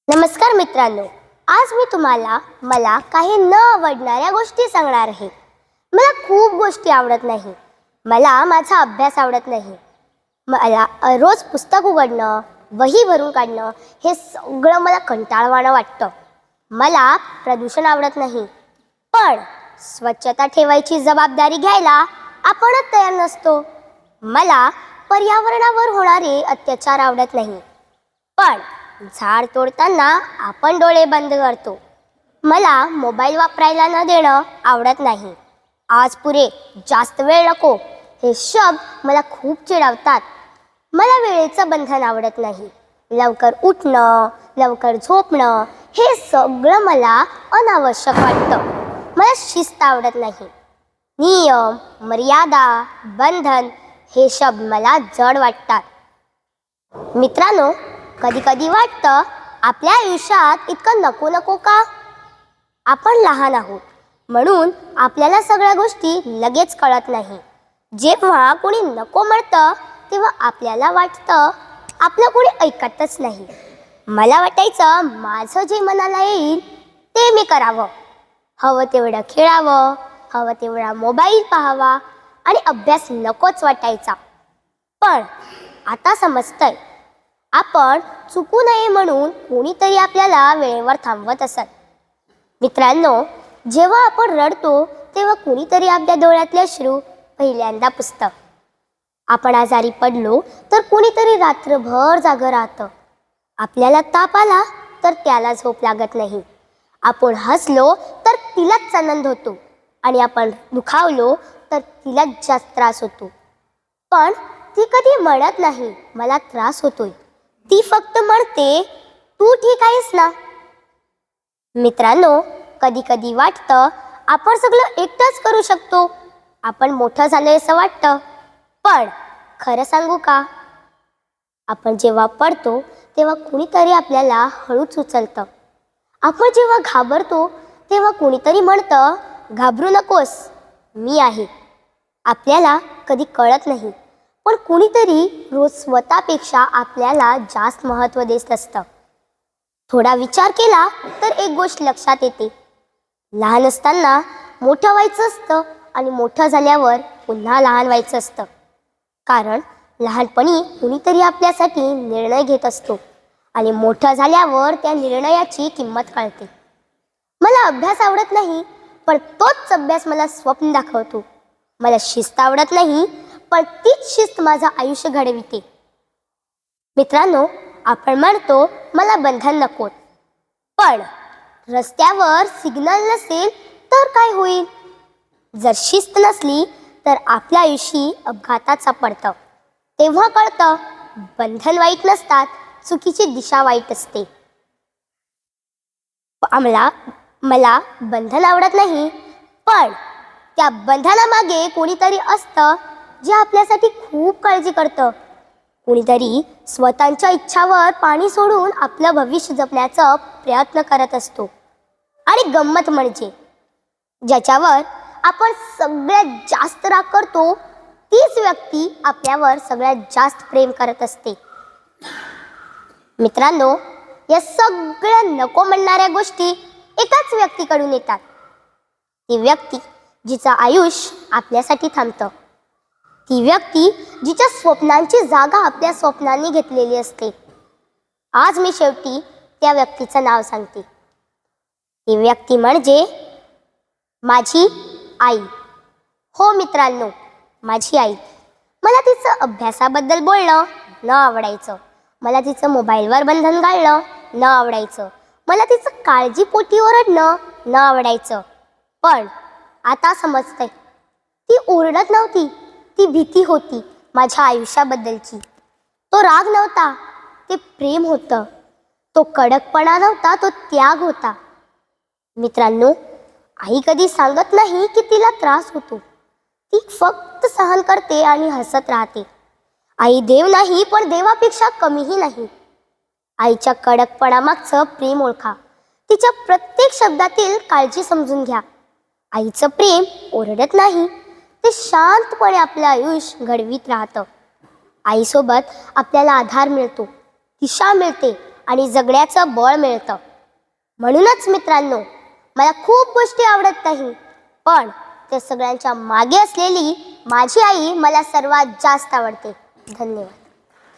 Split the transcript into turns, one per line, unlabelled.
नमस्कार मित्रांनो, आज मी तुम्हाला मला काही न आवडणाऱ्या गोष्टी सांगणार आहे. मला खूप गोष्टी आवडत नाही. मला माझा अभ्यास आवडत नाही. मला रोज पुस्तक उघडणं, वही भरून काढणं हे सगळं मला कंटाळवाणं वाटतं. मला प्रदूषण आवडत नाही, पण स्वच्छता ठेवायची जबाबदारी घ्यायला आपणच तयार नसतो. मला पर्यावरणावर होणारे अत्याचार आवडत नाही, पण झाड तोडताना आपण डोळे बंद करतो. मला मोबाईल वापरायला न देणं आवडत नाही. आज पुरे, जास्त वेळ नको हे शब्द मला खूप चिडवतात. मला वेळेचं बंधन आवडत नाही. लवकर उठणं, लवकर झोपणं हे सगळं मला अनावश्यक वाटतं. मला शिस्त आवडत नाही. नियम, मर्यादा, बंधन हे शब्द मला जड वाटतात. मित्रांनो, कधी कधी वाटतं आपल्या आयुष्यात इतकं नको नको का? आपण लहान आहोत म्हणून आपल्याला सगळ्या गोष्टी लगेच कळत नाही. जेव्हा कोणी नको म्हणतं तेव्हा आपल्याला वाटतं आपलं कोणी ऐकतच नाही. मला वाटायचं माझं जे मनाला येईल ते मी करावं. हवं तेवढं खेळावं, हवं तेवढा मोबाईल पाहावा आणि अभ्यास नकोच वाटायचा. पण आता समजतंय, आपण चुकू नये म्हणून कोणीतरी आपल्याला वेळेवर थांबवत असत. मित्रांनो, जेव्हा आपण रडतो तेव्हा कोणीतरी आपल्या डोळ्यातले अश्रू पहिल्यांदा पुसतं. आपण आजारी पडलो तर कोणीतरी रात्रभर जागं राहतं. आपल्याला ताप आला तर त्याला झोप लागत नाही. आपण हसलो तर तिलाच आनंद होतो आणि आपण दुखावलो तर तिलाच जास्त त्रास होतो. पण ती कधी म्हणत नाही मला त्रास होतोय. ती फक्त म्हणते तू ठीक आहेस ना. मित्रांनो, कधी कधी वाटतं आपण सगळं एकटंच करू शकतो. आपण मोठं झालोय असं वाटतं. पण खरं सांगू का, आपण जेव्हा पडतो तेव्हा कुणीतरी आपल्याला हळूच उचलतं. आपण जेव्हा घाबरतो तेव्हा कुणीतरी म्हणतं घाबरू नकोस, मी आहे. आपल्याला कधी कळत नाही, पण कुणीतरी रोज स्वतःपेक्षा आपल्याला जास्त महत्त्व देत असतं. थोडा विचार केला तर एक गोष्ट लक्षात येते. लहान असताना मोठं व्हायचं असतं आणि मोठं झाल्यावर पुन्हा लहान व्हायचं असतं. कारण लहानपणी कुणीतरी आपल्यासाठी निर्णय घेत असतो आणि मोठं झाल्यावर त्या निर्णयाची किंमत कळते. मला अभ्यास आवडत नाही, पण तोच अभ्यास मला स्वप्न दाखवतो. मला शिस्त आवडत नाही, पण तीच शिस्त माझं आयुष्य घडविते. मित्रांनो, आपण म्हणतो मला बंधन नकोत, पण रस्त्यावर सिग्नल नसेल तर काय होईल? जर शिस्त नसली तर आपल्या आयुष्य अपघातात सापडतं. तेव्हा कळतं बंधन वाईट नसतात, चुकीची दिशा वाईट असते. मला बंधन आवडत नाही, पण त्या बंधनामागे कोणीतरी असतं जे आपल्यासाठी खूप काळजी करतं. कोणीतरी स्वतःच्या इच्छावर पाणी सोडून आपलं भविष्य जपण्याचा प्रयत्न करत असतो. आणि गंमत म्हणजे ज्याच्यावर आपण सगळ्यात जास्त राग करतो तीच व्यक्ती आपल्यावर सगळ्यात जास्त प्रेम करत असते. मित्रांनो, या सगळ्या नको म्हणणाऱ्या गोष्टी एकाच व्यक्तीकडून येतात. ती व्यक्ती जिचं आयुष्य आपल्यासाठी थांबतं. ती व्यक्ती जिच्या स्वप्नांची जागा आपल्या स्वप्नांनी घेतलेली असते. आज मी शेवटी त्या व्यक्तीचं नाव सांगते. ती व्यक्ती म्हणजे माझी आई. हो मित्रांनो, माझी आई. मला तिचं अभ्यासाबद्दल बोलणं न आवडायचं. मला तिचं मोबाईलवर बंधन घालणं न आवडायचं. मला तिचं काळजीपोटी ओरडणं न आवडायचं. पण आता समजतंय, ती ओरडत नव्हती, ती भीती होती माझ्या आयुष्याबद्दलची. तो राग नव्हता, ते प्रेम होतं. तो कडकपणा नव्हता, तो त्याग होता. मित्रांनो, आई कधी सांगत नाही की तिला त्रास होतो. ती फक्त सहन करते आणि हसत राहते. आई देव नाही, पण देवापेक्षा कमीही नाही. आईच्या कडकपणामागचं प्रेम ओळखा. तिच्या प्रत्येक शब्दातील काळजी समजून घ्या. आईचं प्रेम ओरडत नाही, ते शांतपणे आपलं आयुष्य घडवीत राहतं. आईसोबत आपल्याला आधार मिळतो, दिशा मिळते आणि जगण्याचं बळ मिळतं. म्हणूनच मित्रांनो, मला खूप गोष्टी आवडत नाही, पण त्या सगळ्यांच्या मागे असलेली माझी आई मला सर्वात जास्त आवडते. धन्यवाद.